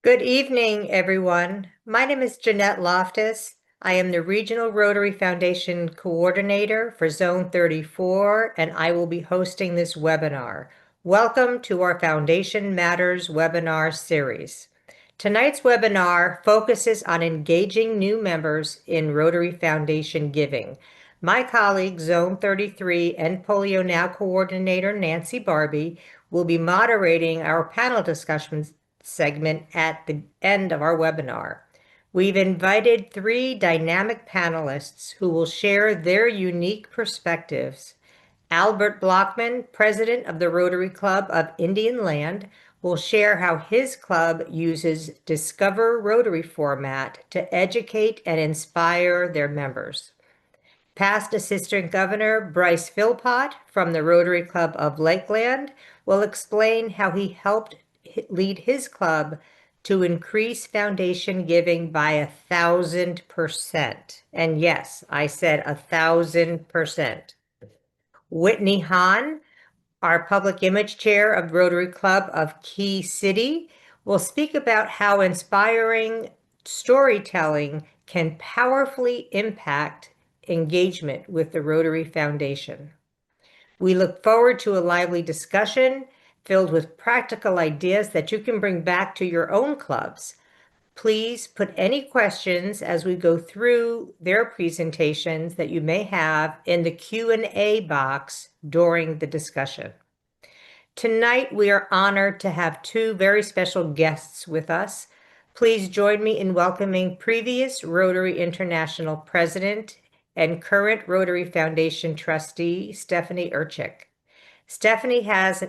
Good evening, everyone. My name is Jeanette Loftus. I am the Regional Rotary Foundation Coordinator for Zone 34, and I will be hosting this webinar. Welcome to our Foundation Matters webinar series. Tonight's webinar focuses on engaging new members in Rotary Foundation giving. My colleague, Zone 33 and Polio Now Coordinator Nancy Barbie, will be moderating our panel discussions segment at the end of our webinar. We've invited 3 dynamic panelists who will share their unique perspectives. Albert Blockman, president of the Rotary Club of Indian Land, will share how his club uses Discover Rotary format to educate and inspire their members. Past Assistant Governor Bryce Philpott from the Rotary Club of Lakeland will explain how he helped lead his club to increase foundation giving by 1,000%. And yes, I said 1,000%. Whitney Hahn, our Public Image Chair of Rotary Club of Key City, will speak about how inspiring storytelling can powerfully impact engagement with the Rotary Foundation. We look forward to a lively discussion filled with practical ideas that you can bring back to your own clubs. Please put any questions as we go through their presentations that you may have in the Q&A box during the discussion. Tonight, we are honored to have 2 very special guests with us. Please join me in welcoming previous Rotary International President and current Rotary Foundation trustee, Stephanie Urchik. Stephanie has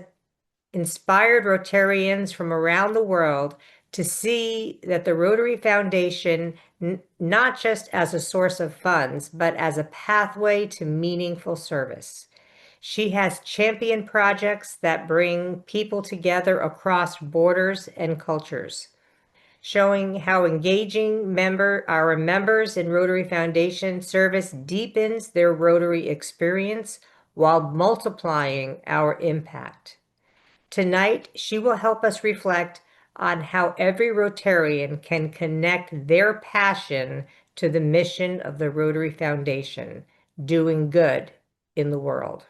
inspired Rotarians from around the world to see that the Rotary Foundation, not just as a source of funds, but as a pathway to meaningful service. She has championed projects that bring people together across borders and cultures, showing how engaging our members in Rotary Foundation service deepens their Rotary experience while multiplying our impact. Tonight, she will help us reflect on how every Rotarian can connect their passion to the mission of the Rotary Foundation, doing good in the world.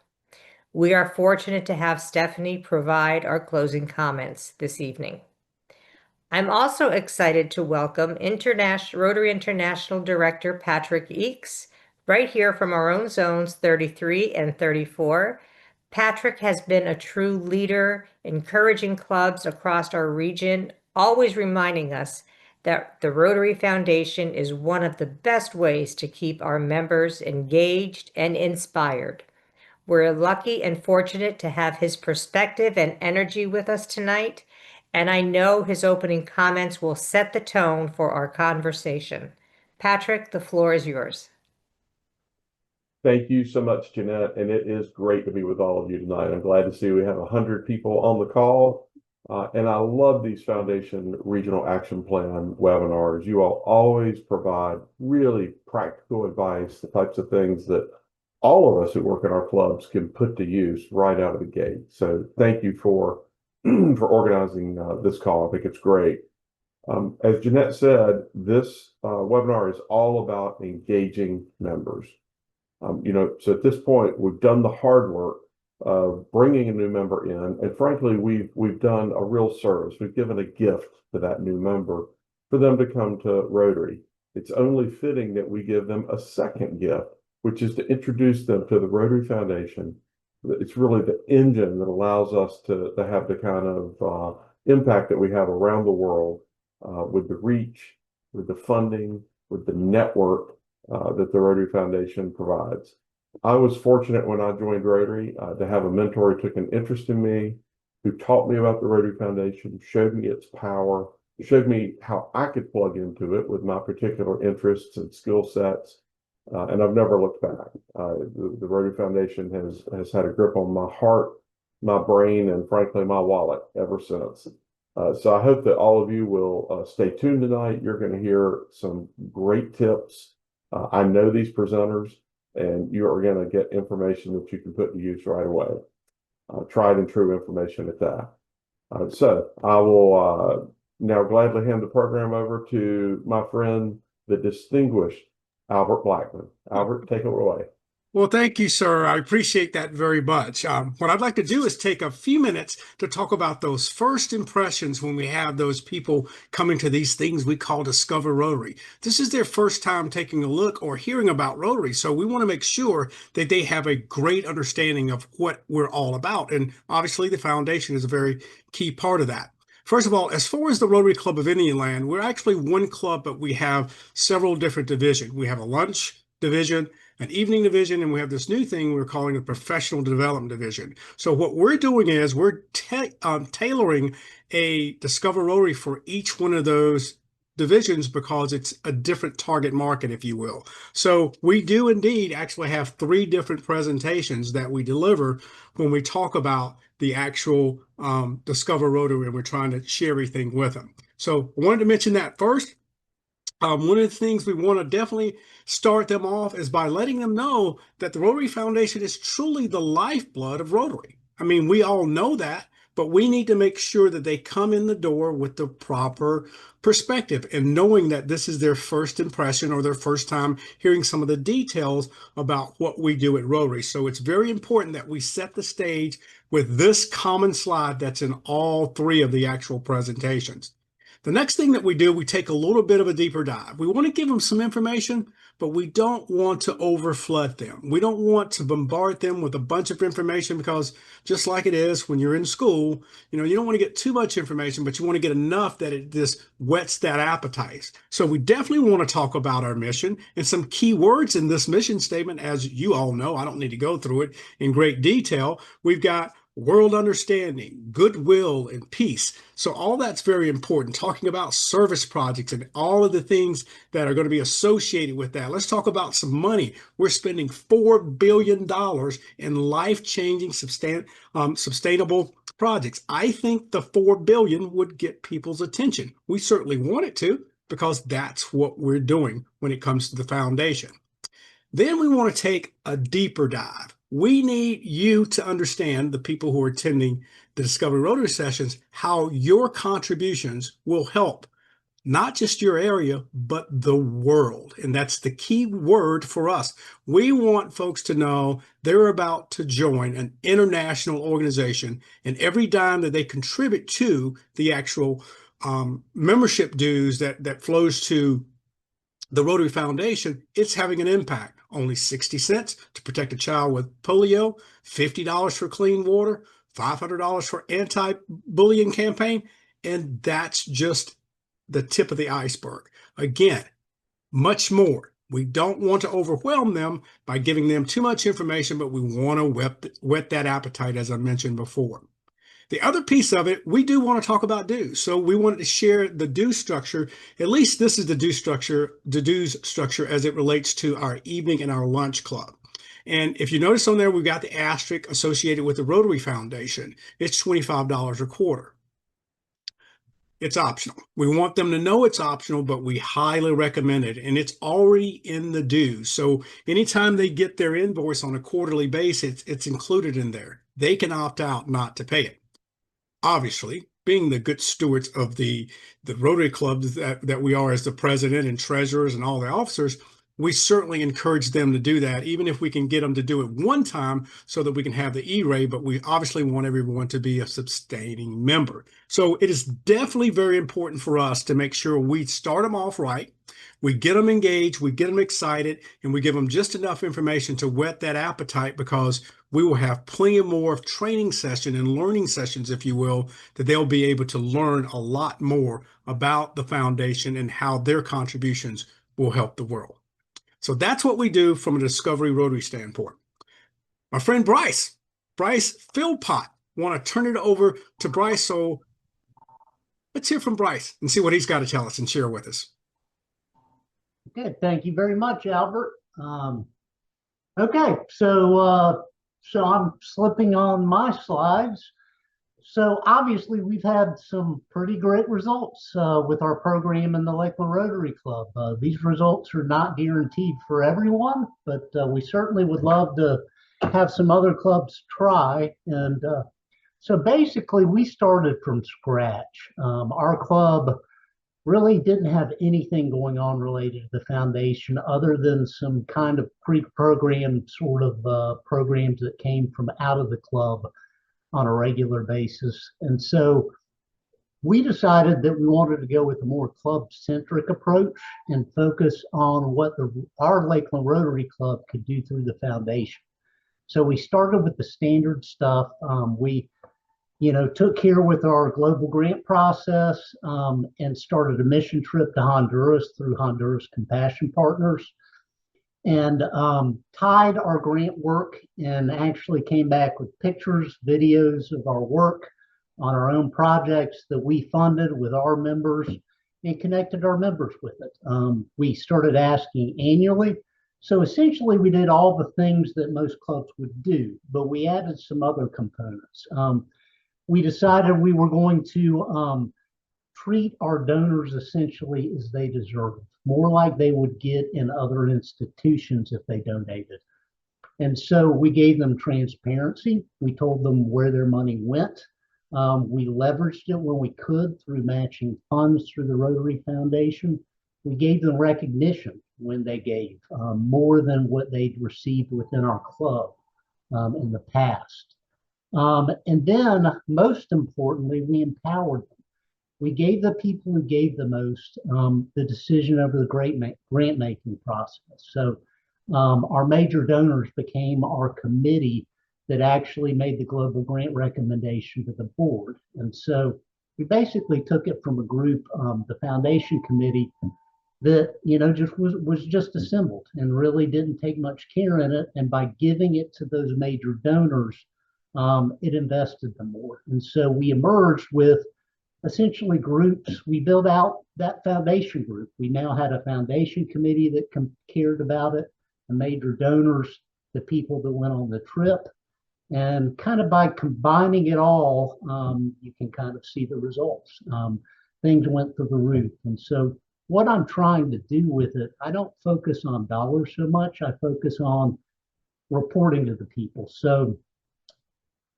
We are fortunate to have Stephanie provide our closing comments this evening. I'm also excited to welcome Rotary International Director Patrick Eakes, right here from our own zones 33 and 34. Patrick has been a true leader, encouraging clubs across our region, always reminding us that the Rotary Foundation is one of the best ways to keep our members engaged and inspired. We're lucky and fortunate to have his perspective and energy with us tonight, and I know his opening comments will set the tone for our conversation. Patrick, the floor is yours. Thank you so much, Jeanette, and it is great to be with all of you tonight. I'm glad to see we have 100 people on the call, and I love these Foundation Regional Action Plan webinars. You all always provide really practical advice, the types of things that all of us who work in our clubs can put to use right out of the gate. So thank you for organizing this call. I think it's great. As Jeanette said, this webinar is all about engaging members. So at this point, we've done the hard work of bringing a new member in, and frankly, we've done a real service. We've given a gift to that new member for them to come to Rotary. It's only fitting that we give them a second gift, which is to introduce them to the Rotary Foundation. It's really the engine that allows us to have the kind of impact that we have around the world with the reach, with the funding, with the network that the Rotary Foundation provides. I was fortunate when I joined Rotary to have a mentor who took an interest in me, who taught me about the Rotary Foundation, showed me its power, showed me how I could plug into it with my particular interests and skill sets. And I've never looked back. The Rotary Foundation has had a grip on my heart, my brain, and frankly, my wallet ever since. So I hope that all of you will stay tuned tonight. You're going to hear some great tips. I know these presenters. and you are going to get information that you can put to use right away. Tried and true information at that. So I will now gladly hand the program over to my friend, the distinguished Albert Blackman. Albert, take it away. Well, thank you, sir. I appreciate that very much. What I'd like to do is take a few minutes to talk about those first impressions when we have those people coming to these things we call Discover Rotary. This is their first time taking a look or hearing about Rotary, so we want to make sure that they have a great understanding of what we're all about. And obviously, the foundation is a very key part of that. First of all, as far as the Rotary Club of Indian Land, we're actually one club, but we have several different divisions. We have a lunch division, an evening division, and we have this new thing we're calling a professional development division. So what we're doing is we're tailoring a Discover Rotary for each one of those divisions because it's a different target market, if you will. So we do indeed actually have 3 different presentations that we deliver when we talk about the actual Discover Rotary, and we're trying to share everything with them. So I wanted to mention that first. One of the things we want to definitely start them off is by letting them know that the Rotary Foundation is truly the lifeblood of Rotary. I mean, we all know that, but we need to make sure that they come in the door with the proper perspective and knowing that this is their first impression or their first time hearing some of the details about what we do at Rotary. So it's very important that we set the stage with this common slide that's in all 3 of the actual presentations. The next thing that we do, we take a little bit of a deeper dive. We want to give them some information, but we don't want to overflood them. We don't want to bombard them with a bunch of information because just like it is when you're in school, you don't want to get too much information, but you want to get enough that it just whets that appetite. So we definitely want to talk about our mission and some key words in this mission statement. As you all know, I don't need to go through it in great detail. We've got world understanding, goodwill, and peace. So all that's very important. Talking about service projects and all of the things that are going to be associated with that. Let's talk about some money. We're spending $4 billion in life-changing, sustainable projects. I think the $4 billion would get people's attention. We certainly want it to, because that's what we're doing when it comes to the foundation. Then we want to take a deeper dive. We need you to understand, the people who are attending the Discovery Rotary sessions, how your contributions will help not just your area, but the world. And that's the key word for us. We want folks to know they're about to join an international organization, and every dime that they contribute to the actual membership dues that flows to the Rotary Foundation, it's having an impact. Only 60 cents to protect a child with polio, $50 for clean water, $500 for anti-bullying campaign, and that's just the tip of the iceberg. Again, much more. We don't want to overwhelm them by giving them too much information, but we want to whet that appetite, as I mentioned before. The other piece of it, we do want to talk about dues. So we wanted to share the dues structure. At least this is the dues structure as it relates to our evening and our lunch club. And if you notice on there, we've got the asterisk associated with the Rotary Foundation. It's $25 a quarter. It's optional. We want them to know it's optional, but we highly recommend it. And it's already in the dues. So anytime they get their invoice on a quarterly basis, it's included in there. They can opt out not to pay it. Obviously, being the good stewards of the Rotary clubs that we are as the president and treasurers and all the officers, we certainly encourage them to do that, even if we can get them to do it one time so that we can have the E-Ray, but we obviously want everyone to be a sustaining member. So it is definitely very important for us to make sure we start them off right. We get them engaged, we get them excited, and we give them just enough information to whet that appetite, because we will have plenty more of training session and learning sessions, if you will, that they'll be able to learn a lot more about the foundation and how their contributions will help the world. So that's what we do from a Discovery Rotary standpoint. My friend Bryce Philpott, want to turn it over to Bryce. So let's hear from Bryce and see what he's got to tell us and share with us. Okay, thank you very much, Albert. Okay, so I'm slipping on my slides. So obviously we've had some pretty great results with our program in the Lakeland Rotary Club. These results are not guaranteed for everyone, but we certainly would love to have some other clubs try. And so basically we started from scratch. Our club really didn't have anything going on related to the foundation other than some kind of pre-programmed sort of programs that came from out of the club on a regular basis. And so we decided that we wanted to go with a more club-centric approach and focus on what our Lakeland Rotary Club could do through the foundation. So we started with the standard stuff. We took care with our global grant process and started a mission trip to Honduras through Honduras Compassion Partners, and tied our grant work and actually came back with pictures, videos of our work on our own projects that we funded with our members and connected our members with it. We started asking annually. So essentially we did all the things that most clubs would do, but we added some other components. We decided we were going to treat our donors essentially as they deserve, more like they would get in other institutions if they donated. And so we gave them transparency. We told them where their money went. We leveraged it when we could through matching funds through the Rotary Foundation. We gave them recognition when they gave, more than what they'd received within our club in the past. And then, most importantly, we empowered them. We gave the people who gave the most the decision over the grant making process. So our major donors became our committee that actually made the global grant recommendation to the board. And so we basically took it from a group, the foundation committee, that just was just assembled and really didn't take much care in it. And by giving it to those major donors, it invested them more. And so we emerged with essentially groups. We built out that foundation group. We now had a foundation committee that cared about it, the major donors, the people that went on the trip, and kind of by combining it all, you can kind of see the results. Things went through the roof. And so what I'm trying to do with it, I don't focus on dollars so much. I focus on reporting to the people. So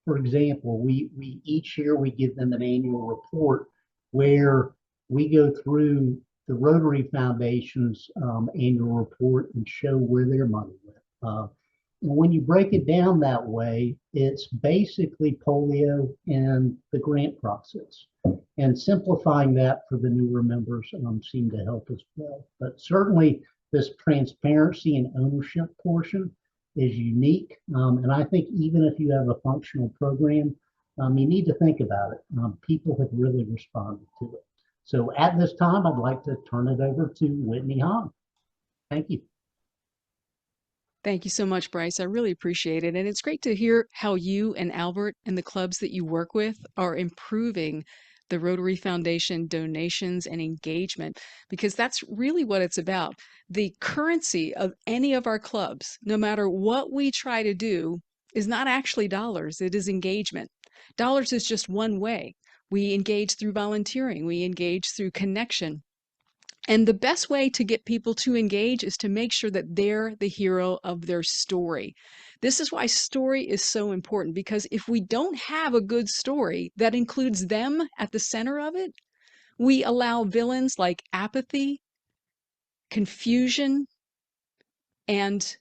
for example, we each year we give them an annual report where we go through the Rotary Foundation's annual report and show where their money went. And when you break it down that way, it's basically polio and the grant process. And simplifying that for the newer members seemed to help as well. But certainly this transparency and ownership portion is unique. And I think even if you have a functional program, you need to think about it. People have really responded to it. So at this time, I'd like to turn it over to Whitney Hahn. Thank you. Thank you so much, Bryce. I really appreciate it. And it's great to hear how you and Albert and the clubs that you work with are improving the Rotary Foundation donations and engagement, because that's really what it's about. The currency of any of our clubs, no matter what we try to do, is not actually dollars, it is engagement. Dollars is just one way. We engage through volunteering, we engage through connection. And the best way to get people to engage is to make sure that they're the hero of their story. This is why story is so important, because if we don't have a good story that includes them at the center of it, we allow villains like apathy, confusion, and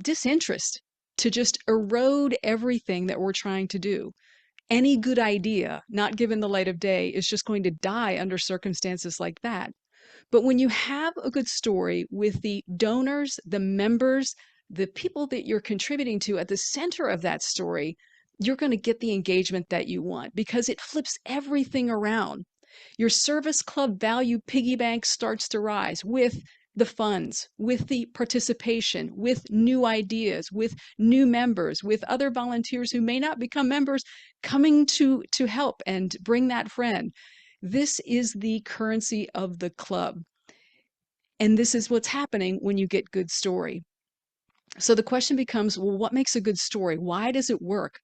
disinterest to just erode everything that we're trying to do. Any good idea not given the light of day is just going to die under circumstances like that. But when you have a good story with the donors, the members, the people that you're contributing to at the center of that story, you're going to get the engagement that you want, because it flips everything around. Your service club value piggy bank starts to rise with the funds, with the participation, with new ideas, with new members, with other volunteers who may not become members coming to help and bring that friend. This is the currency of the club. And this is what's happening when you get good story. So the question becomes, well, what makes a good story? Why does it work?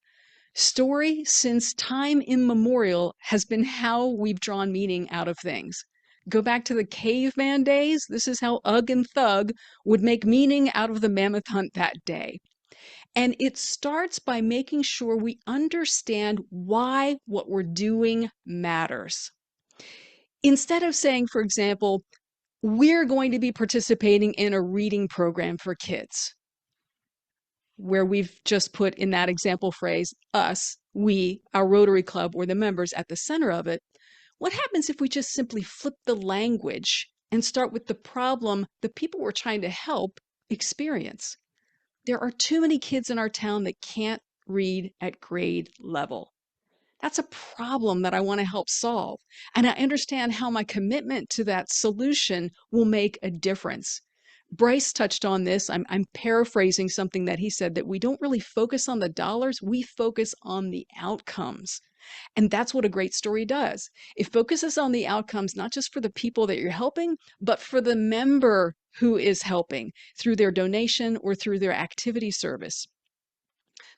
Story, since time immemorial, has been how we've drawn meaning out of things. Go back to the caveman days. This is how Ugg and Thug would make meaning out of the mammoth hunt that day. And it starts by making sure we understand why what we're doing matters. Instead of saying, for example, we're going to be participating in a reading program for kids, where we've just put in that example phrase, us, we, our Rotary Club, or the members at the center of it. What happens if we just simply flip the language and start with the problem the people we're trying to help experience? There are too many kids in our town that can't read at grade level. That's a problem that I want to help solve. And I understand how my commitment to that solution will make a difference. Bryce touched on this. I'm paraphrasing something that he said, that we don't really focus on the dollars, we focus on the outcomes. And that's what a great story does. It focuses on the outcomes, not just for the people that you're helping, but for the member who is helping through their donation or through their activity service.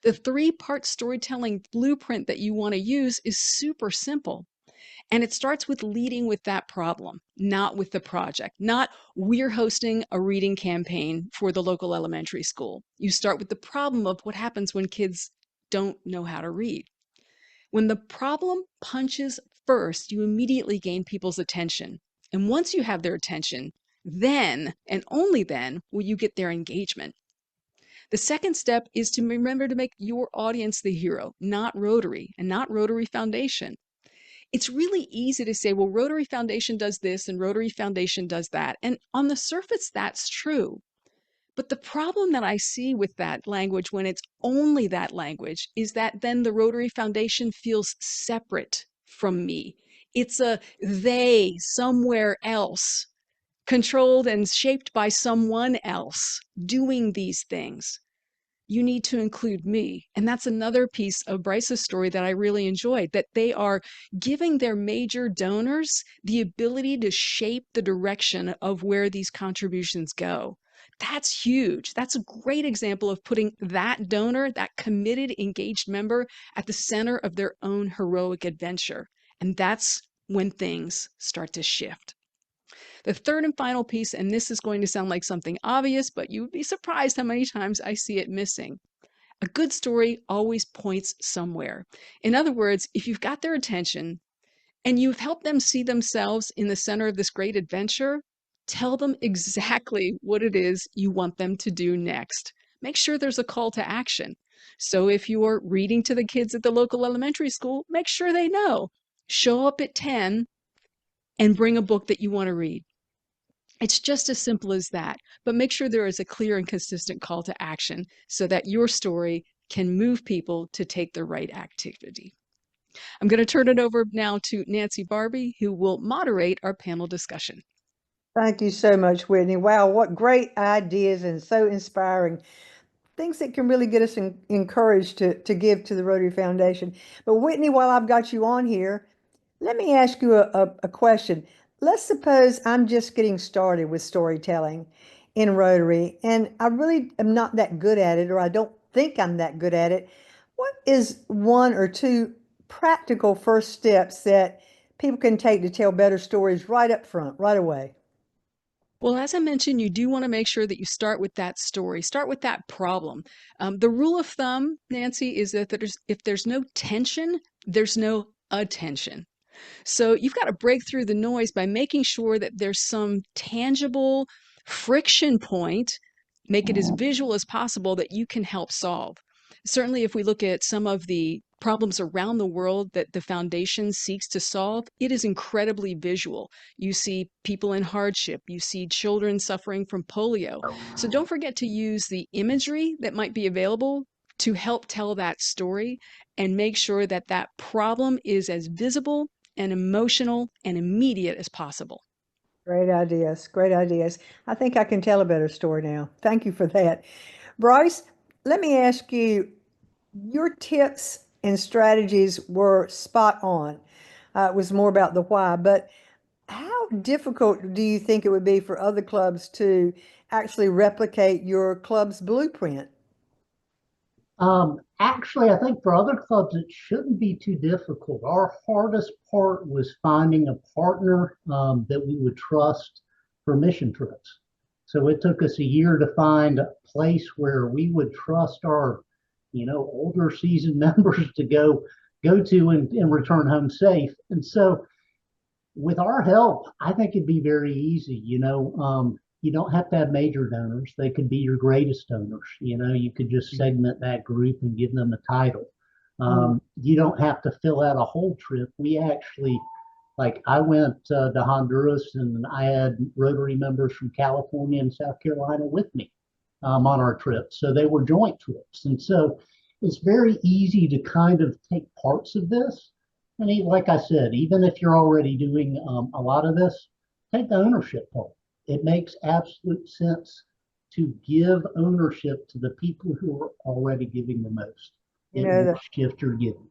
The three-part storytelling blueprint that you want to use is super simple. And it starts with leading with that problem, not with the project, not we're hosting a reading campaign for the local elementary school. You start with the problem of what happens when kids don't know how to read. When the problem punches first, you immediately gain people's attention. And once you have their attention, then and only then will you get their engagement. The second step is to remember to make your audience the hero, not Rotary and not Rotary Foundation. It's really easy to say, well, Rotary Foundation does this and Rotary Foundation does that. And on the surface, that's true. But the problem that I see with that language, when it's only that language, is that then the Rotary Foundation feels separate from me. It's a they somewhere else, controlled and shaped by someone else doing these things. You need to include me. And that's another piece of Bryce's story that I really enjoyed, that they are giving their major donors the ability to shape the direction of where these contributions go. That's huge. That's a great example of putting that donor, that committed, engaged member, at the center of their own heroic adventure. And that's when things start to shift. The third and final piece, and this is going to sound like something obvious, but you would be surprised how many times I see it missing. A good story always points somewhere. In other words, if you've got their attention and you've helped them see themselves in the center of this great adventure, tell them exactly what it is you want them to do next. Make sure there's a call to action. So if you're reading to the kids at the local elementary school, make sure they know. Show up at 10 and bring a book that you want to read. It's just as simple as that, but make sure there is a clear and consistent call to action so that your story can move people to take the right activity. I'm going to turn it over now to Nancy Barbie, who will moderate our panel discussion. Thank you so much, Whitney. Wow, what great ideas and so inspiring. Things that can really get us encouraged to give to the Rotary Foundation. But Whitney, while I've got you on here, let me ask you a question. Let's suppose I'm just getting started with storytelling in Rotary, and I really am not that good at it, or I don't think I'm that good at it. What is one or two practical first steps that people can take to tell better stories right up front, right away? Well, as I mentioned, you do want to make sure that you start with that story, start with that problem. The rule of thumb, Nancy, is that if there's no tension, there's no attention. So you've got to break through the noise by making sure that there's some tangible friction point, make it as visual as possible that you can help solve. Certainly, if we look at some of the problems around the world that the foundation seeks to solve, it is incredibly visual. You see people in hardship, you see children suffering from polio. So don't forget to use the imagery that might be available to help tell that story, and make sure that that problem is as visible and emotional and immediate as possible. Great ideas. Great ideas. I think I can tell a better story now. Thank you for that. Bryce, let me ask you, your tips and strategies were spot on. It was more about the why, but how difficult do you think it would be for other clubs to actually replicate your club's blueprint? Actually, I think for other clubs, it shouldn't be too difficult. Our hardest part was finding a partner that we would trust for mission trips. So it took us a year to find a place where we would trust our, older seasoned members to go to and return home safe. And so with our help, I think it'd be very easy. You don't have to have major donors. They could be your greatest donors. You could just segment that group and give them a title. You don't have to fill out a whole trip. We actually, like, I went to Honduras and I had Rotary members from California and South Carolina with me on our trip. So they were joint trips. And so it's very easy to kind of take parts of this and like I said, even if you're already doing a lot of this, take the ownership part. It makes absolute sense to give ownership to the people who are already giving the most. You It know, will shift your giving.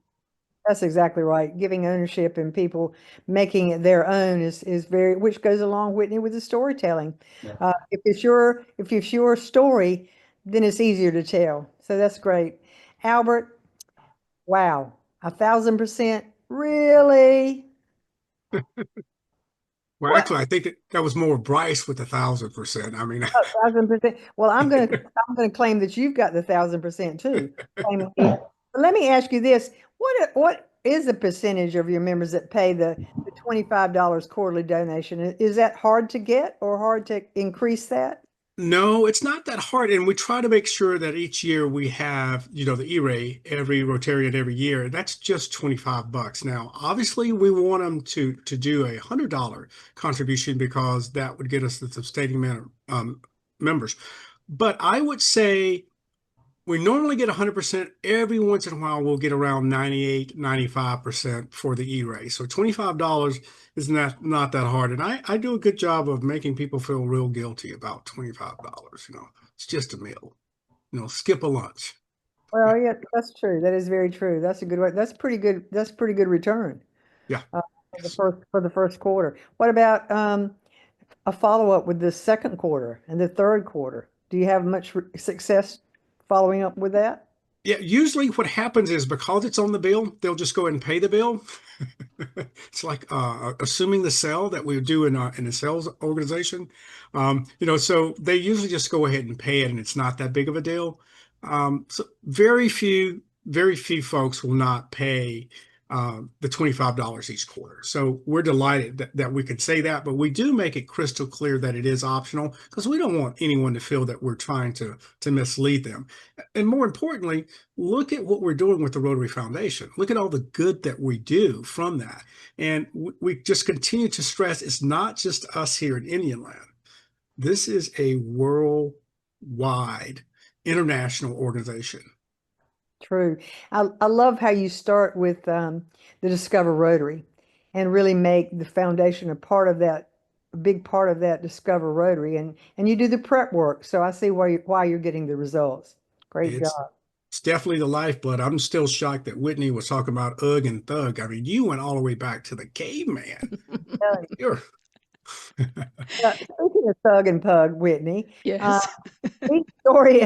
that's exactly right. Giving ownership and people making it their own is very, which goes along, Whitney, with the storytelling. Yeah. If it's your story, then it's easier to tell. So that's great. Albert, wow, 1,000%, really? Well, What? actually, I think that was more Bryce with 1,000%. I mean, 1,000%. Well, I'm gonna claim that you've got the 1,000% too. Claiming it. But let me ask you this: what is the percentage of your members that pay the $25 quarterly donation? Is that hard to get or hard to increase that? no, it's not that hard. And we try to make sure that each year we have, the E-Ray every Rotarian every year. That's just $25. Now, obviously, we want them to do a $100 contribution because that would get us the sustaining members. But I would say we normally get 100%. Every once in a while, we'll get around 98, 95% for the E-Ray. So $25 is not that hard. And I do a good job of making people feel real guilty about $25. It's just a meal. Skip a lunch. Well, yeah, that's true. That is very true. That's a good way. That's pretty good. That's pretty good return Yeah. for the first quarter. What about a follow-up with the second quarter and the third quarter? Do you have much success following up with that? Yeah, usually what happens is because it's on the bill, they'll just go ahead and pay the bill. It's like assuming the sale that we do in a sales organization. So they usually just go ahead and pay it, and it's not that big of a deal. So very few folks will not pay the $25 each quarter. So we're delighted that we can say that, but we do make it crystal clear that it is optional because we don't want anyone to feel that we're trying to mislead them. And more importantly, look at what we're doing with the Rotary Foundation. Look at all the good that we do from that. And we just continue to stress it's not just us here in Indian Land. This is a worldwide international organization. True. I love how you start with the Discover Rotary and really make the foundation a big part of that Discover Rotary, and you do the prep work. So I see why you're getting the results. Great It's job. it's definitely the lifeblood. I'm still shocked that Whitney was talking about Ugg and Thug. I mean, you went all the way back to the caveman. You're Speaking of Thug and Pug, Whitney, uh, Yes. these story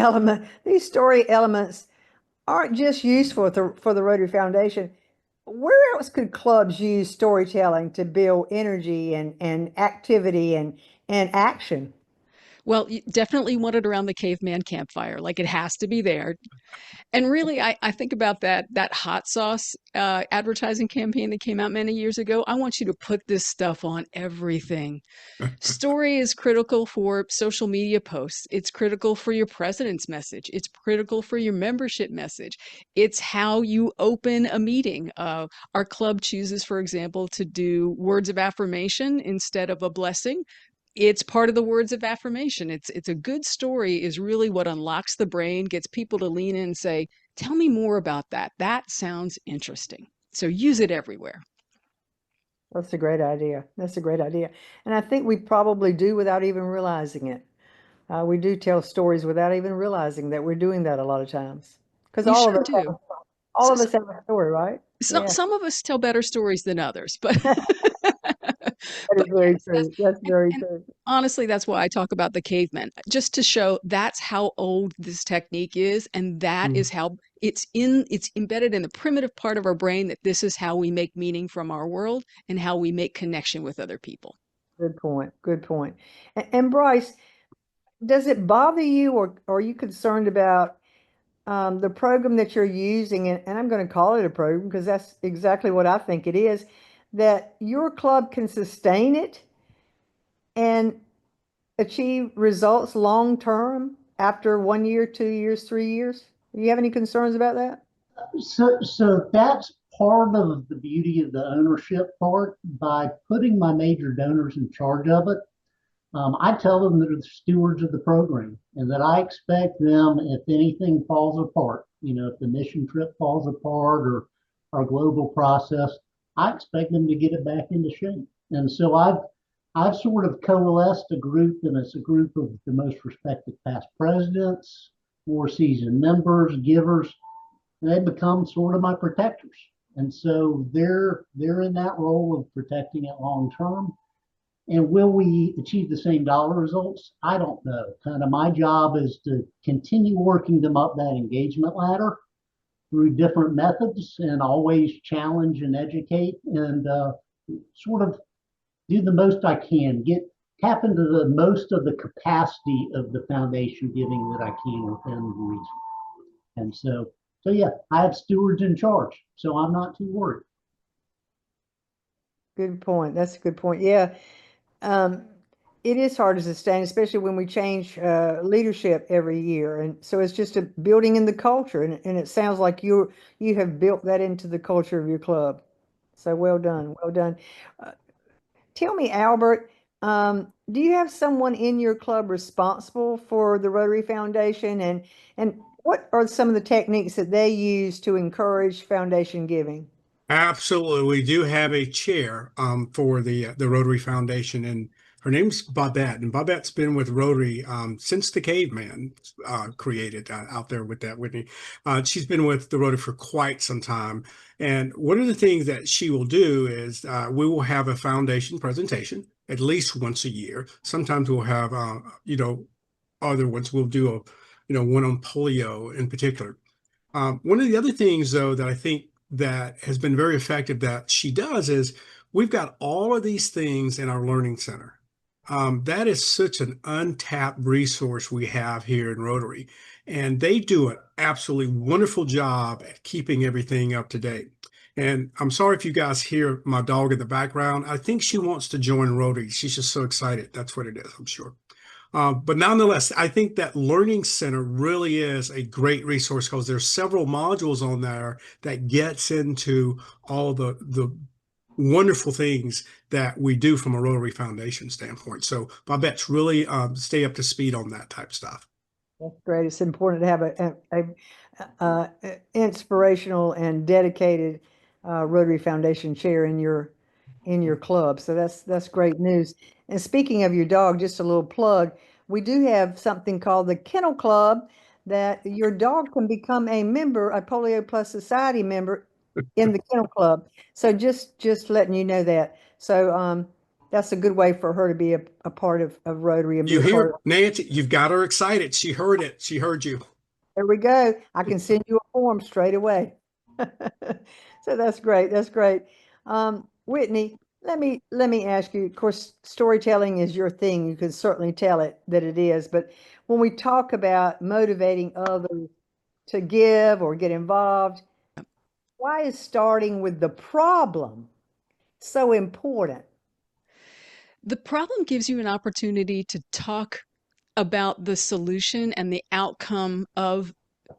elements aren't just useful for the Rotary Foundation. Where else could clubs use storytelling to build energy and activity and action? Well, you definitely want it around the caveman campfire. Like it has to be there. And really, I think about that hot sauce advertising campaign that came out many years ago. I want you to put this stuff on everything. Story is critical for social media posts. It's critical for your president's message. It's critical for your membership message. It's how you open a meeting. Our club chooses, for example, to do words of affirmation instead of a blessing. It's part of the words of affirmation. It's a good story is really what unlocks the brain, gets people to lean in and say, "Tell me more about that. That sounds interesting." So use it everywhere. That's a great idea. That's a great idea. And I think we probably do without even realizing it. We do tell stories without even realizing that we're doing that a lot of times. Because You all of sure us do. have, all of us have a story, right? Yeah. Some of us tell better stories than others, but That is But very yes, true. That's very and true. honestly, that's why I talk about the cavemen, just to show that's how old this technique is, and that Mm, is how it's embedded in the primitive part of our brain that this is how we make meaning from our world and how we make connection with other people. good point. Good point. And Bryce, does it bother you, or are you concerned about the program that you're using? And I'm going to call it a program because that's exactly what I think it is, that your club can sustain it and achieve results long term after 1 year, 2 years, 3 years? Do you have any concerns about that? So that's part of the beauty of the ownership part. By putting my major donors in charge of it, I tell them that they're the stewards of the program and that I expect them, if anything falls apart, if the mission trip falls apart or our global process, I expect them to get it back into shape. And so I've sort of coalesced a group, and it's a group of the most respected past presidents, more seasoned members, givers, and they become sort of my protectors. And so they're in that role of protecting it long term. And will we achieve the same dollar results? I don't know. Kind of my job is to continue working them up that engagement ladder through different methods and always challenge and educate and sort of do the most I can, tap into the most of the capacity of the foundation giving that I can within the region. And so yeah, I have stewards in charge, so I'm not too worried. Good point. That's a good point. Yeah. Um, it is hard to sustain, especially when we change leadership every year. And so it's just a building in the culture. And it sounds like you have built that into the culture of your club. So well done. Well done. Uh, Tell me, Albert, do you have someone in your club responsible for the Rotary Foundation? And what are some of the techniques that they use to encourage foundation giving? Absolutely. We do have a chair for the Rotary Foundation, and her name's Babette. And Babette's been with Rotary since the caveman created out there with that, Whitney. She's been with the Rotary for quite some time. And one of the things that she will do is we will have a foundation presentation at least once a year. Sometimes we'll have, other ones. We'll do one on polio in particular. One of the other things, though, that I think that has been very effective that she does is we've got all of these things in our learning center. That is such an untapped resource we have here in Rotary, and they do an absolutely wonderful job at keeping everything up to date. And I'm sorry if you guys hear my dog in the background. I think she wants to join Rotary. She's just so excited. That's what it is, I'm sure. But nonetheless, I think that Learning Center really is a great resource because there's several modules on there that gets into all the wonderful things that we do from a Rotary Foundation standpoint. So Babette's really stay up to speed on that type stuff. That's great. It's important to have inspirational and dedicated Rotary Foundation chair in your club. So that's great news. And speaking of your dog, just a little plug. We do have something called the Kennel Club that your dog can become a member, a Polio Plus Society member in the Kennel Club. So just letting you know that. So that's a good way for her to be a part of Rotary and be You a part hear of. Nancy, you've got her excited. She heard it. She heard you. There we go. I can send you a form straight away. So that's great. That's great. Whitney, let me ask you, of course, storytelling is your thing. You can certainly tell it that it is. But when we talk about motivating others to give or get involved, why is starting with the problem so important? The problem gives you an opportunity to talk about the solution and the outcome of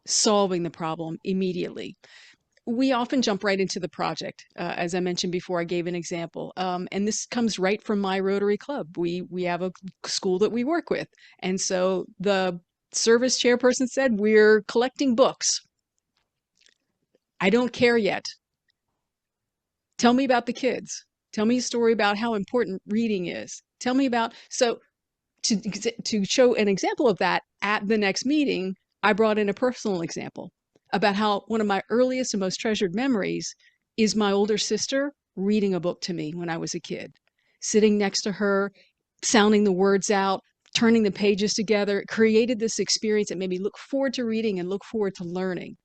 solving the problem immediately. We often jump right into the project. As I mentioned before, I gave an example, and this comes right from my Rotary Club. We have a school that we work with, and so the service chairperson said, "We're collecting books. I don't care yet. Tell me about the kids. Tell me a story about how important reading is. Tell me about." So to show an example of that at the next meeting, I brought in a personal example about how one of my earliest and most treasured memories is my older sister reading a book to me when I was a kid. sitting next to her, sounding the words out, turning the pages together. It created this experience that made me look forward to reading and look forward to learning.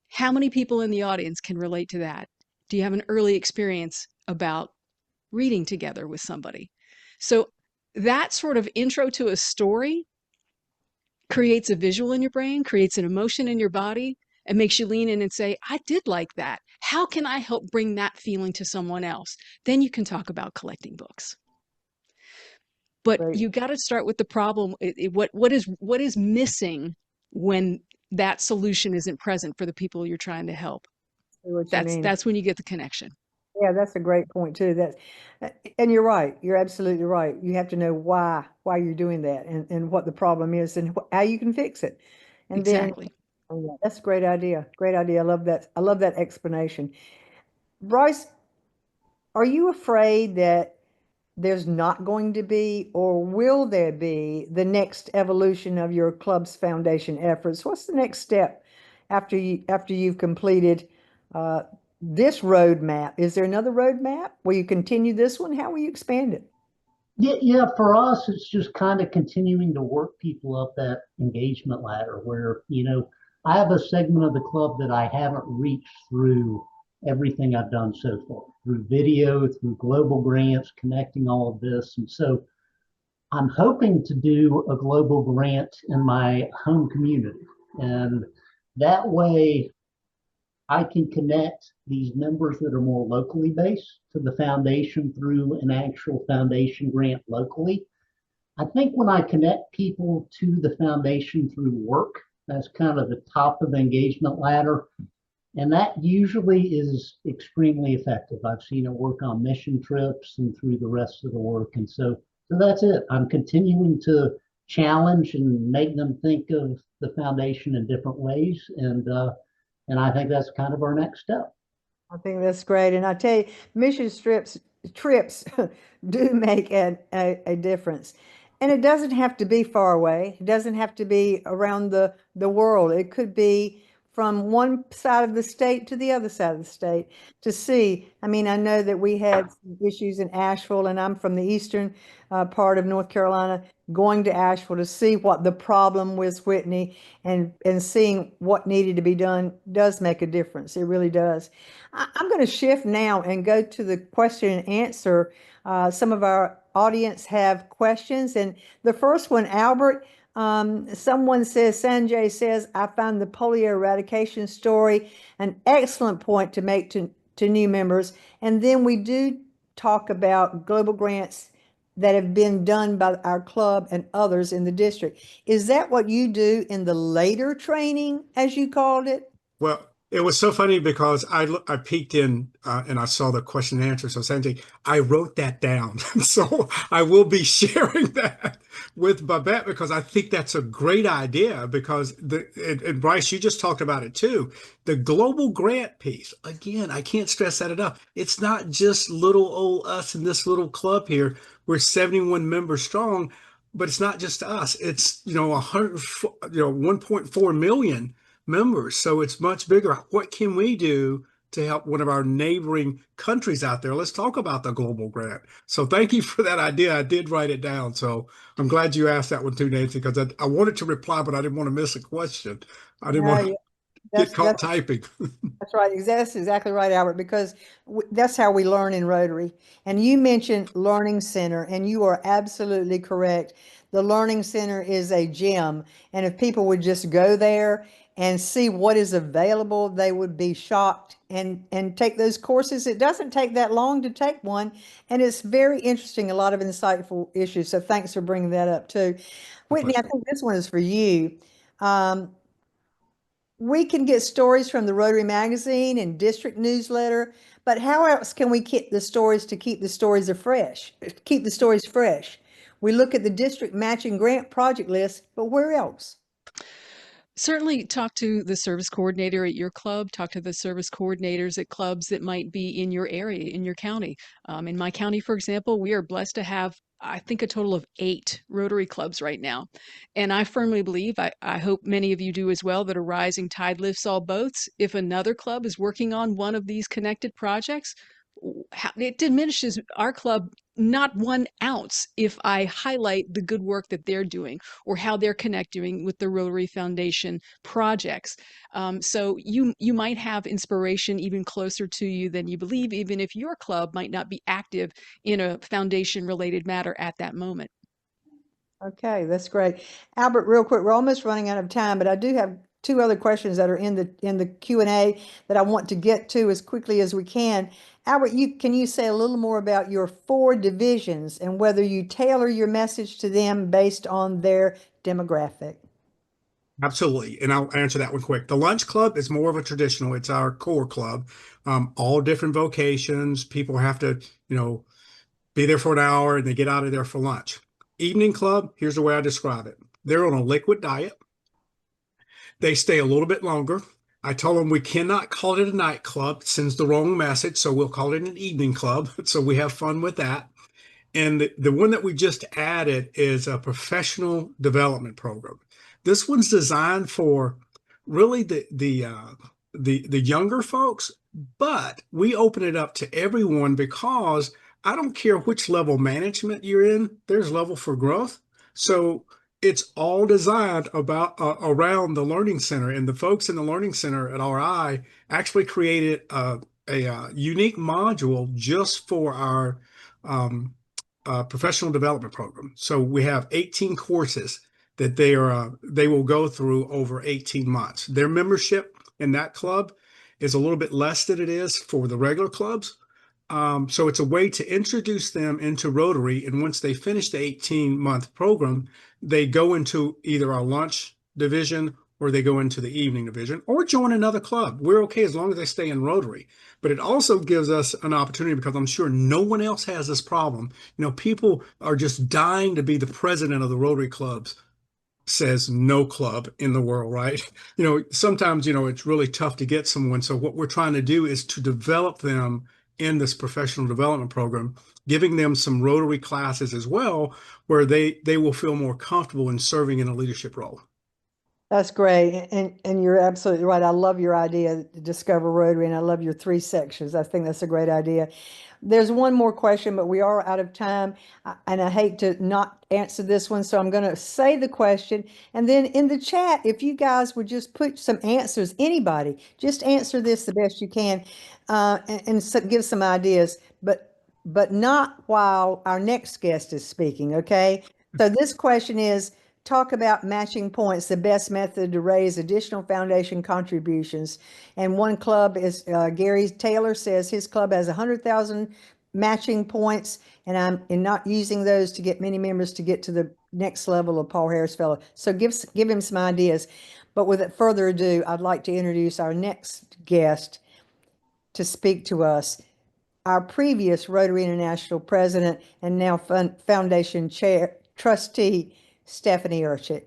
How many people in the audience can relate to that? Do you have an early experience about reading together with somebody? So that sort of intro to a story creates a visual in your brain, creates an emotion in your body, and makes you lean in and say, I did like that. How can I help bring that feeling to someone else? Then you can talk about collecting books. But Great. you got to start with the problem. What is missing when that solution isn't present for the people you're trying to help? See what you mean. That's when you get the connection. Yeah, that's a great point too. And you're right. You're absolutely right. You have to know why you're doing that and what the problem is and how you can fix it. And then, Exactly. oh, yeah, that's a great idea. Great idea. I love that. I love that explanation. Bryce, are you afraid that there's not going to be, or will there be, the next evolution of your club's foundation efforts? What's the next step after you've completed uh, this roadmap? Is there another roadmap? Will you continue this one? How will you expand it? Yeah, for us, it's just kind of continuing to work people up that engagement ladder where, I have a segment of the club that I haven't reached through everything I've done so far, through video, through global grants, connecting all of this. And so I'm hoping to do a global grant in my home community. And that way I can connect these members that are more locally based to the foundation through an actual foundation grant locally. I think when I connect people to the foundation through work, that's kind of the top of the engagement ladder. And that usually is extremely effective. I've seen it work on mission trips and through the rest of the work. And so that's it. I'm continuing to challenge and make them think of the foundation in different ways. And I think that's kind of our next step. I think that's great. And I tell you, mission trips do make a difference. And it doesn't have to be far away. It doesn't have to be around the world. It could be from one side of the state to the other side of the state to see. I mean, I know that we had some issues in Asheville, and I'm from the eastern part of North Carolina, going to Asheville to see what the problem was, Whitney, and seeing what needed to be done does make a difference. It really does. I'm going to shift now and go to the question and answer. Some of our audience have questions, and the first one, Albert, someone says, Sanjay says, I found the polio eradication story an excellent point to make to new members. And then we do talk about global grants that have been done by our club and others in the district. Is that what you do in the later training, as you called it? Well, it was so funny because I peeked in and I saw the question and answer. So Sanjay, I wrote that down. So I will be sharing that with Babette because I think that's a great idea because and Bryce, you just talked about it too. The global grant piece, again, I can't stress that enough. It's not just little old us in this little club here. We're 71 members strong, but it's not just us. It's, 100, 1.4 million members. So it's much bigger. What can we do to help one of our neighboring countries out there? Let's talk about the global grant. So thank you for that idea. I did write it down. So I'm glad you asked that one too, Nancy, because I wanted to reply, but I didn't want to miss a question. I didn't want No, to that's get caught typing. That's right. That's exactly right, Albert, because that's how we learn in Rotary. And you mentioned Learning Center, and you are absolutely correct. The Learning Center is a gem. And if people would just go there and see what is available, they would be shocked and take those courses. It doesn't take that long to take one. And it's very interesting, a lot of insightful issues. So thanks for bringing that up too. Whitney, I think this one is for you. Um, we can get stories from the Rotary Magazine and district newsletter, but how else can we keep the stories to keep the stories fresh? Keep the stories fresh. We look at the district matching grant project list, but where else? Certainly talk to the service coordinator at your club, talk to the service coordinators at clubs that might be in your area, in your county. In my county, for example, we are blessed to have, I think, a total of 8 Rotary clubs right now. And I firmly believe, I hope many of you do as well, that a rising tide lifts all boats. If another club is working on one of these connected projects, it diminishes our club not 1 ounce if I highlight the good work that they're doing or how they're connecting with the Rotary Foundation projects. So you might have inspiration even closer to you than you believe, even if your club might not be active in a foundation related matter at that moment. Okay, that's great. Albert, real quick, we're almost running out of time, but I do have two other questions that are in the Q&A that I want to get to as quickly as we can. Albert, can you say a little more about your 4 divisions and whether you tailor your message to them based on their demographic? Absolutely. And I'll answer that one quick. The lunch club is more of a traditional, it's our core club. All different vocations. People have to, be there for an hour and they get out of there for lunch. Evening club, here's the way I describe it. They're on a liquid diet. They stay a little bit longer. I told them we cannot call it a nightclub. It sends the wrong message. So we'll call it an evening club. So we have fun with that. And the one that we just added is a professional development program. This one's designed for really the younger folks, but we open it up to everyone because I don't care which level management you're in, there's level for growth. So it's all designed about around the Learning Center, and the folks in the Learning Center at RI actually created a unique module just for our professional development program. So we have 18 courses that they will go through over 18 months. Their membership in that club is a little bit less than it is for the regular clubs. So it's a way to introduce them into Rotary. And once they finish the 18-month program, they go into either our lunch division or they go into the evening division or join another club. We're okay as long as they stay in Rotary. But it also gives us an opportunity because I'm sure no one else has this problem. People are just dying to be the president of the Rotary clubs. Says no club in the world, right? Sometimes, it's really tough to get someone. So what we're trying to do is to develop them in this professional development program, giving them some Rotary classes as well, where they will feel more comfortable in serving in a leadership role. That's great. And you're absolutely right. I love your idea, Discover Rotary, and I love your 3 sections. I think that's a great idea. There's one more question, but we are out of time, and I hate to not answer this one, so I'm going to say the question. And then in the chat, if you guys would just put some answers, anybody, just answer this the best you can, and give some ideas, but not while our next guest is speaking, okay? So this question is, talk about matching points, the best method to raise additional foundation contributions. And one club is, Gary Taylor says his club has 100,000 matching points, and I'm not using those to get many members to get to the next level of Paul Harris Fellow. So give him some ideas. But with further ado, I'd like to introduce our next guest to speak to us. Our previous Rotary International president and now foundation chair trustee, Stephanie Urchik.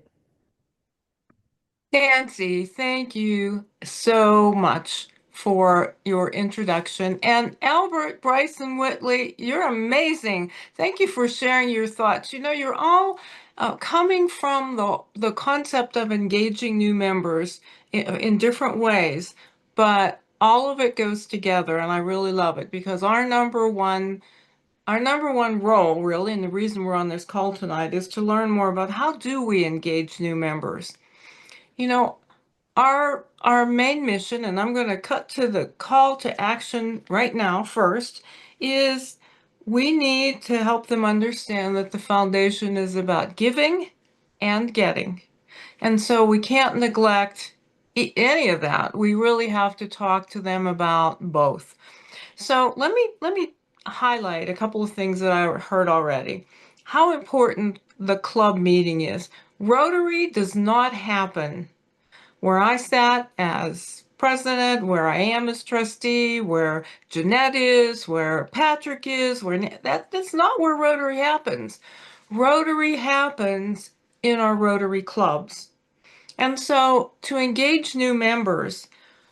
Nancy, thank you so much for your introduction. And Albert, Bryce, and Whitley, you're amazing. Thank you for sharing your thoughts. You're all coming from the concept of engaging new members in different ways, but all of it goes together, and I really love it because our number one role, really, and the reason we're on this call tonight is to learn more about how do we engage new members. Our main mission, and I'm going to cut to the call to action right now first, is we need to help them understand that the foundation is about giving and getting. And so we can't neglect any of that. We really have to talk to them about both. So let me highlight a couple of things that I heard already. How important the club meeting is. Rotary does not happen where I sat as president, where I am as trustee, where Jeanette is, where Patrick is, that's not where Rotary happens. Rotary happens in our Rotary clubs. And so to engage new members,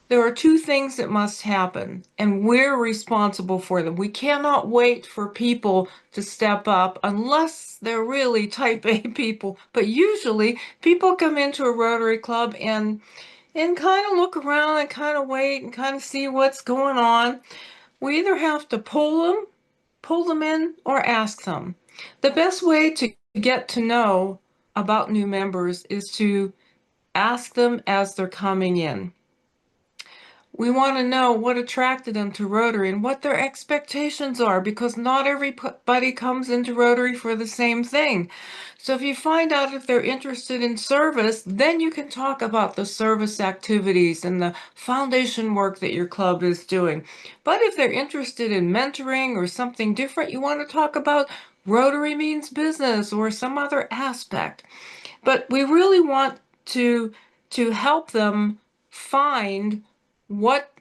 there are 2 things that must happen, and we're responsible for them. We cannot wait for people to step up unless they're really type A people. But usually people come into a Rotary club and kind of look around and kind of wait and kind of see what's going on. we either have to pull them in, or ask them. The best way to get to know about new members is to ask them as they're coming in. We want to know what attracted them to Rotary and what their expectations are, because not everybody comes into Rotary for the same thing. So if you find out if they're interested in service, then you can talk about the service activities and the foundation work that your club is doing. But if they're interested in mentoring or something different, you want to talk about Rotary means business or some other aspect. But we really want to help them find what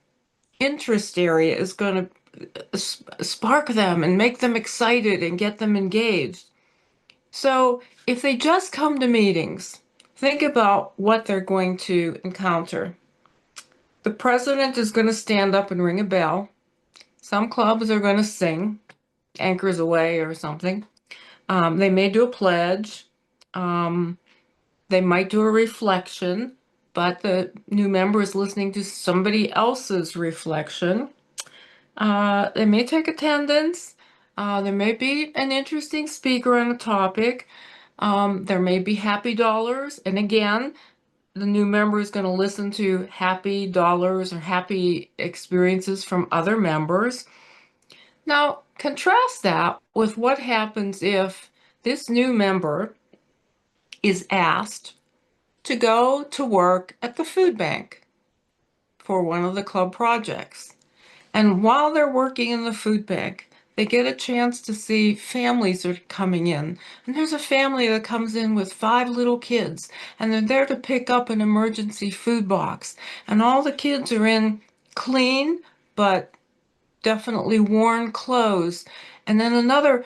interest area is going to spark them and make them excited and get them engaged. So if they just come to meetings, think about what they're going to encounter. The president is going to stand up and ring a bell. Some clubs are going to sing Anchors Away or something. They may do a pledge. They might do a reflection, but the new member is listening to somebody else's reflection. They may take attendance. There may be an interesting speaker on a topic. There may be happy dollars. And again, the new member is going to listen to happy dollars or happy experiences from other members. Now, contrast that with what happens if this new member is asked to go to work at the food bank for one of the club projects. And while they're working in the food bank, they get a chance to see families are coming in. And there's a family that comes in with 5 little kids, and they're there to pick up an emergency food box. And all the kids are in clean, but definitely worn clothes. And then another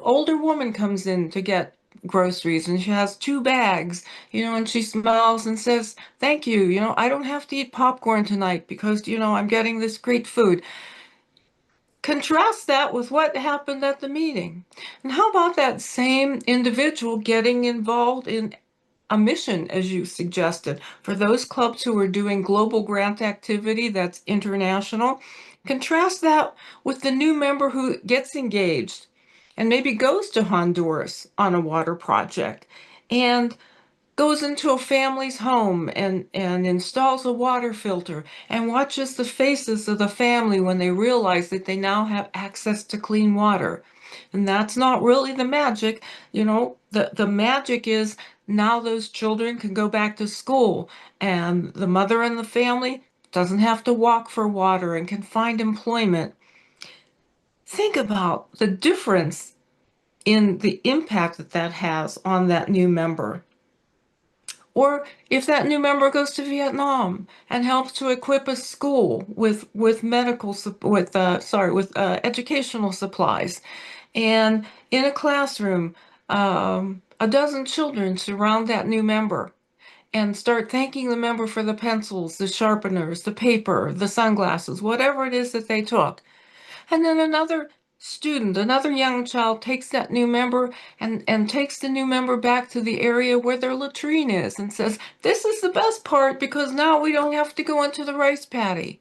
older woman comes in to get groceries, and she has 2 bags, and she smiles and says, "Thank you, I don't have to eat popcorn tonight because, I'm getting this great food." Contrast that with what happened at the meeting. And how about that same individual getting involved in a mission, as you suggested, for those clubs who are doing global grant activity that's international? Contrast that with the new member who gets engaged and maybe goes to Honduras on a water project and goes into a family's home and installs a water filter and watches the faces of the family when they realize that they now have access to clean water. And that's not really the magic. The magic is now those children can go back to school, and the mother and the family doesn't have to walk for water and can find employment. Think about the difference in the impact that that has on that new member. Or if that new member goes to Vietnam and helps to equip a school with educational supplies, and in a classroom, a dozen children surround that new member and start thanking the member for the pencils, the sharpeners, the paper, the sunglasses, whatever it is that they took. And then another student, another young child takes that new member and takes the new member back to the area where their latrine is and says, "This is the best part because now we don't have to go into the rice paddy."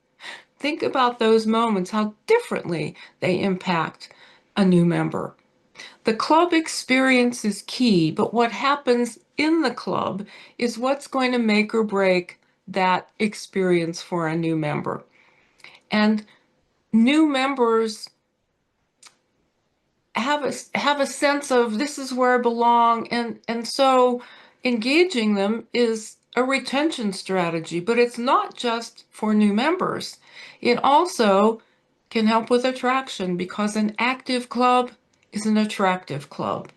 Think about those moments, how differently they impact a new member. The club experience is key, but what happens in the club is what's going to make or break that experience for a new member. And new members have a sense of this is where I belong, and so engaging them is a retention strategy, but it's not just for new members. It also can help with attraction, because an active club is an attractive club.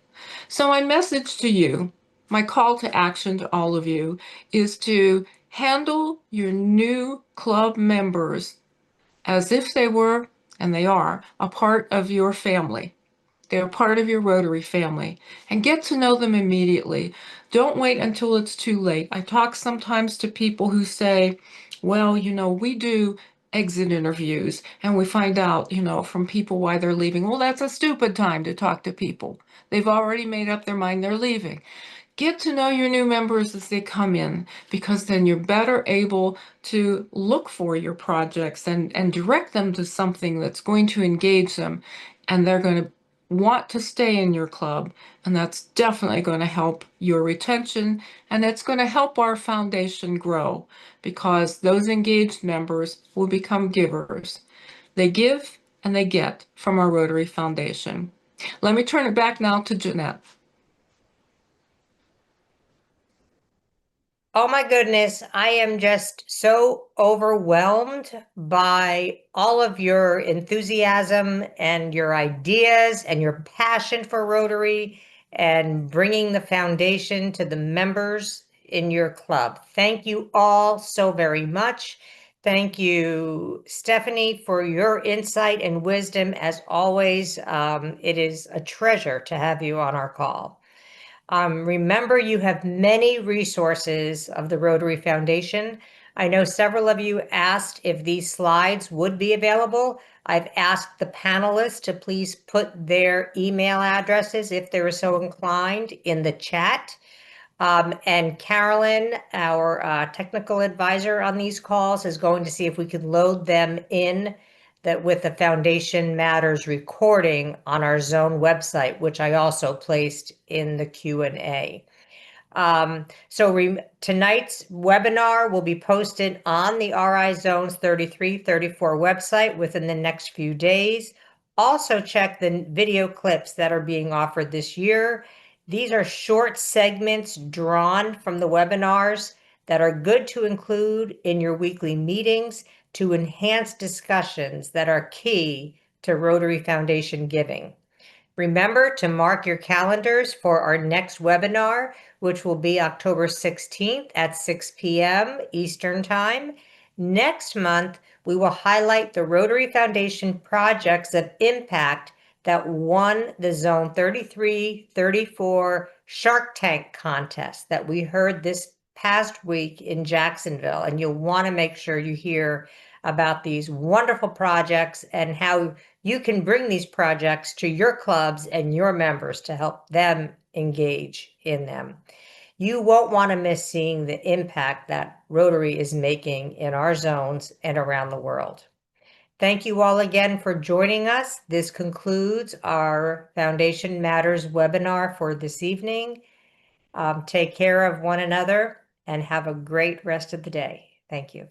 So my message to you, my call to action to all of you, is to handle your new club members as if they were, and they are, a part of your family. They're part of your Rotary family, and get to know them immediately. Don't wait until it's too late. I talk sometimes to people who say, "Well, we do exit interviews and we find out, from people why they're leaving." Well, that's a stupid time to talk to people. They've already made up their mind they're leaving. Get to know your new members as they come in, because then you're better able to look for your projects and direct them to something that's going to engage them, and they're going to want to stay in your club, and that's definitely going to help your retention, and it's going to help our foundation grow, because those engaged members will become givers. They give and they get from our Rotary Foundation. Let me turn it back now to Jeanette. Oh my goodness, I am just so overwhelmed by all of your enthusiasm and your ideas and your passion for Rotary and bringing the foundation to the members in your club. Thank you all so very much. Thank you, Stephanie, for your insight and wisdom. As always, it is a treasure to have you on our call. Remember, you have many resources of the Rotary Foundation. I know several of you asked if these slides would be available. I've asked the panelists to please put their email addresses, if they're so inclined, in the chat. And Carolyn, our technical advisor on these calls, is going to see if we can load them in that with the Foundation Matters recording on our zone website, which I also placed in the Q&A. Tonight's webinar will be posted on the RI Zones 33-34 website within the next few days. Also check the video clips that are being offered this year. These are short segments drawn from the webinars that are good to include in your weekly meetings to enhance discussions that are key to Rotary Foundation giving. Remember to mark your calendars for our next webinar, which will be October 16th at 6 p.m. Eastern Time. Next month, we will highlight the Rotary Foundation projects of impact that won the Zone 33-34 Shark Tank contest that we heard this past week in Jacksonville. And you'll want to make sure you hear about these wonderful projects and how you can bring these projects to your clubs and your members to help them engage in them. You won't want to miss seeing the impact that Rotary is making in our zones and around the world. Thank you all again for joining us. This concludes our Foundation Matters webinar for this evening. Take care of one another and have a great rest of the day. Thank you.